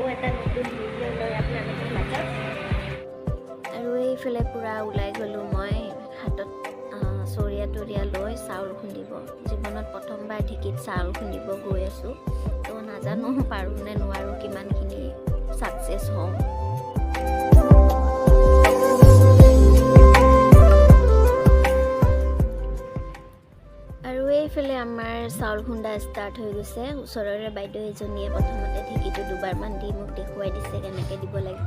আকৌ এটা নতুন ভিডিঅ' লৈ আপোনালোকৰ মাজত। আৰু এইফালে পূৰা ওলাই গ'লোঁ মই হাতত চৰিয়া তৰিয়া লৈ চাউল খুন্দিব। জীৱনত প্ৰথমবাৰ ঢেঁকীত চাউল খুন্দিব গৈ আছোঁ। তো নাজানো পাৰোঁ নে নোৱাৰোঁ, কিমানখিনি ছাকচেছ হওঁ। আৰু এইফালে আমাৰ চাউল খুন্দা ষ্টাৰ্ট হৈ গৈছে। ওচৰৰে বাইদেউ এজনীয়ে প্ৰথমতে ঢেঁকীটো দুবাৰমান দি মোক দেখুৱাই দিছে কেনেকৈ দিব লাগে।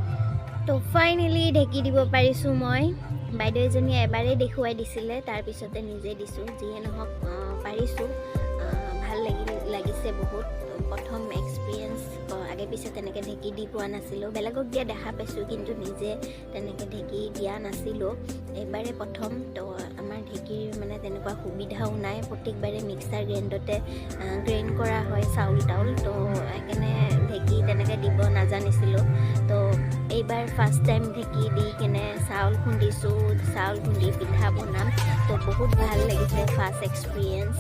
তো ফাইনেলি ঢেঁকী দিব পাৰিছোঁ মই। বাইদেউ এজনীয়ে এবাৰেই দেখুৱাই দিছিলে, তাৰপিছতে নিজে দিছোঁ। যিয়ে নহওক পাৰিছোঁ, ভাল লাগিছে বহুত। প্ৰথম এক্সপিৰিয়েঞ্চ, আগে পিছে তেনেকৈ ঢেঁকী দি পোৱা নাছিলোঁ। বেলেগক দিয়া দেখা পাইছোঁ, কিন্তু নিজে তেনেকৈ ঢেঁকী দিয়া নাছিলোঁ। এইবাৰে প্ৰথম। তো আমাৰ ঢেঁকীৰ মানে তেনেকুৱা সুবিধাও নাই, প্ৰত্যেকবাৰে মিক্সাৰ গ্ৰাইণ্ডতে গ্ৰাইণ্ড কৰা হয় চাউল তাউল। তো সেইকাৰণে ঢেঁকী তেনেকৈ দিব নাজানিছিলোঁ। তো এইবাৰ ফাৰ্ষ্ট টাইম ঢেঁকী দি কেনে চাউল খুন্দিছোঁ, চাউল খুন্দি পিঠা বনাম। তো বহুত ভাল লাগিছে ফাৰ্ষ্ট এক্সপিৰিয়েঞ্চ।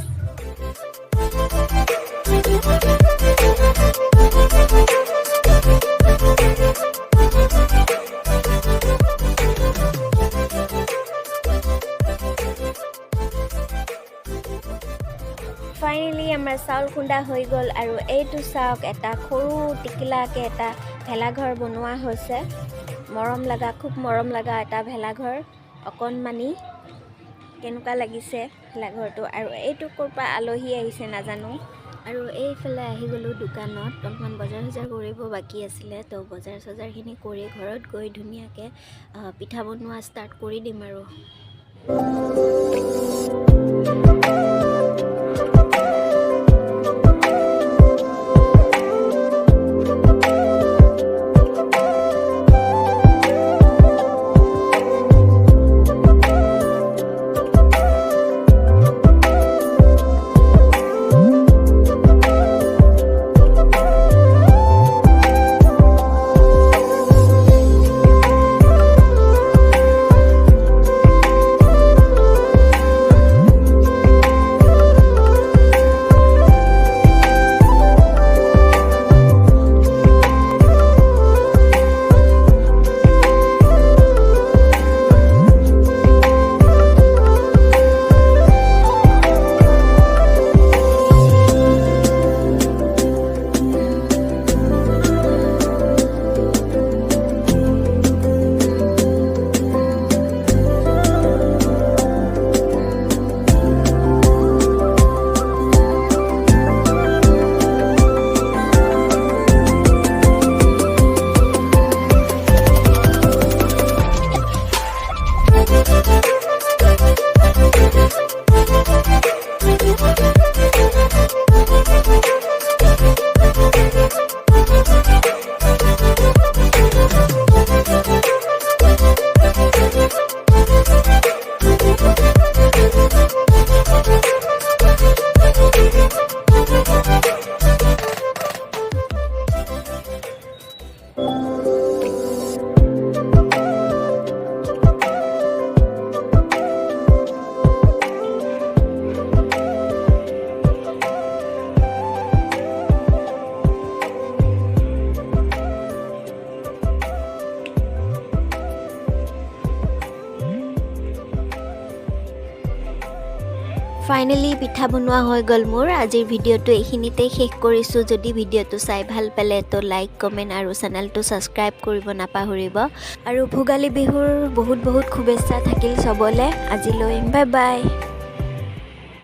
ফাইনেলি আমাৰ চাউল খুন্দা হৈ গ'ল। আৰু এইটো চাওক, এটা সৰু টিকিলাকৈ এটা ভেলাঘৰ বনোৱা হৈছে। মৰম লগা, খুব মৰম লগা এটা ভেলাঘৰ, অকণমানি। কেনেকুৱা লাগিছে ভেলাঘৰটো। আৰু এইটো ক'ৰ পৰা আলহী আহিছে নাজানো। আৰু এইফালে আহি গ'লোঁ দোকানত, অলপমান বজাৰ চজাৰ কৰিব বাকী আছিলে। তো বজাৰ চজাৰখিনি কৰি ঘৰত গৈ ধুনীয়াকৈ পিঠা বনোৱা ষ্টাৰ্ট কৰি দিম আৰু। ফাইনেলি পিঠা বনোৱা হৈ গ'ল মোৰ। আজিৰ ভিডিঅ'টো এইখিনিতে শেষ কৰিছোঁ। যদি ভিডিঅ'টো চাই ভাল পালে তো লাইক, কমেণ্ট আৰু চেনেলটো ছাবস্ক্ৰাইব কৰিব নাপাহৰিব। আৰু ভোগালী বিহুৰ বহুত বহুত শুভেচ্ছা থাকিল চবলে। আজিলৈ বাই বাই।